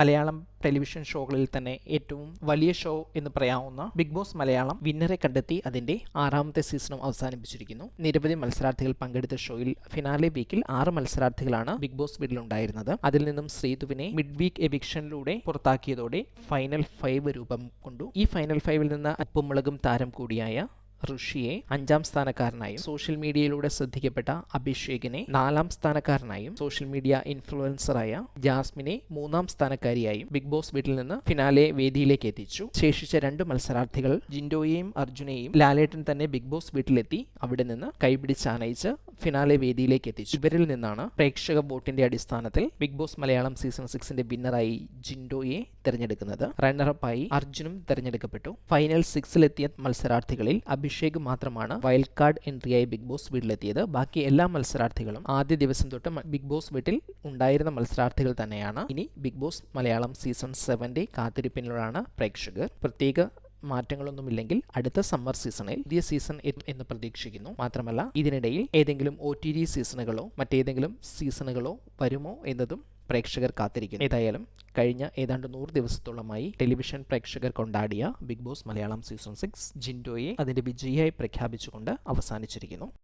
Malayalam television ഷോകളിൽ തന്നെ ഏറ്റവും വലിയ ഷോ എന്ന് പറയാവുന്ന ബിഗ് ബോസ് മലയാളം വിന്നറെ കണ്ടെത്തി അതിന്റെ 6ാമത്തെ സീസണും അവസാനിപ്പിച്ചിരിക്കുന്നു. നിരവധി മത്സരാർത്ഥികൾ പങ്കെടുത്ത ഷോയിൽ ഫിനാലെ വീക്കിൽ 6 മത്സരാർത്ഥികളാണ് ബിഗ് ബോസ് വീട്ടിലുണ്ടായിരുന്നത്. അതിൽ നിന്നും ശ്രീതുവിനെ മിഡ് വീക്ക് എവിക്ഷനിലൂടെ പുറത്താക്കിയതോടെ ഫൈനൽ 5 രൂപം കൊണ്ടു. ഈ ഫൈനൽ 5-ൽ നിന്ന് ഉപ്പുമുളകും താരം കൂടിയായ ഋഷിയെ 5ാം സ്ഥാനക്കാരനായും സോഷ്യൽ മീഡിയയിലൂടെ ശ്രദ്ധിക്കപ്പെട്ട അഭിഷേകിനെ 4ാം സ്ഥാനക്കാരനായും സോഷ്യൽ മീഡിയ ഇൻഫ്ലുവൻസറായ ജാസ്മിനെ 3ാം സ്ഥാനക്കാരിയായും ബിഗ് ബോസ് വീട്ടിൽ നിന്ന് ഫിനാലെ വേദിയിലേക്ക് എത്തിച്ചു. ശേഷിച്ച 2 മത്സരാർത്ഥികൾ ജിൻഡോയെയും അർജുനെയും ലാലേട്ടൻ തന്നെ ബിഗ് ബോസ് വീട്ടിലെത്തി അവിടെ നിന്ന് കൈപിടിച്ചാനയിച്ച് ഫിനാലെ വേദിയിലേക്ക് എത്തിച്ചു. ഇവരിൽ നിന്നാണ് പ്രേക്ഷക വോട്ടിന്റെ അടിസ്ഥാനത്തിൽ ബിഗ് ബോസ് മലയാളം സീസൺ 6ന്റെ വിന്നറായി ജിൻഡോയെ തെരഞ്ഞെടുക്കുന്നത്. റണ്ണറപ്പായി അർജുനും തെരഞ്ഞെടുക്കപ്പെട്ടു. ഫൈനൽ 6-ലെത്തിയ മത്സരാർത്ഥികളിൽ അഭിഷേക് മാത്രമാണ് വൈൽഡ് കാർഡ് എൻട്രിയായി ബിഗ് ബോസ് വീട്ടിലെത്തിയത്. ബാക്കി എല്ലാ മത്സരാർത്ഥികളും ആദ്യ ദിവസം തൊട്ട് ബിഗ് ബോസ് വീട്ടിൽ ഉണ്ടായിരുന്ന മത്സരാർത്ഥികൾ തന്നെയാണ്. ഇനി ബിഗ് ബോസ് മലയാളം സീസൺ 7ന്റെ കാത്തിരിപ്പിലാണ് പ്രേക്ഷകർ. പ്രത്യേക മാറ്റങ്ങളൊന്നുമില്ലെങ്കിൽ അടുത്ത സമ്മർ സീസണിൽ പുതിയ സീസൺ എന്ന് പ്രതീക്ഷിക്കുന്നു. മാത്രമല്ല ഇതിനിടയിൽ ഏതെങ്കിലും OTT സീസണുകളോ മറ്റേതെങ്കിലും സീസണുകളോ വരുമോ എന്നതും പ്രേക്ഷകർ കാത്തിരിക്കുന്നു. ഏതായാലും കഴിഞ്ഞ ഏതാണ്ട് 100 ദിവസത്തോളമായി ടെലിവിഷൻ പ്രേക്ഷകർ കൊണ്ടാടിയ ബിഗ് ബോസ് മലയാളം സീസൺ 6 ജിൻഡോയെ അതിന്റെ വിജയിയായി പ്രഖ്യാപിച്ചുകൊണ്ട് അവസാനിച്ചിരിക്കുന്നു.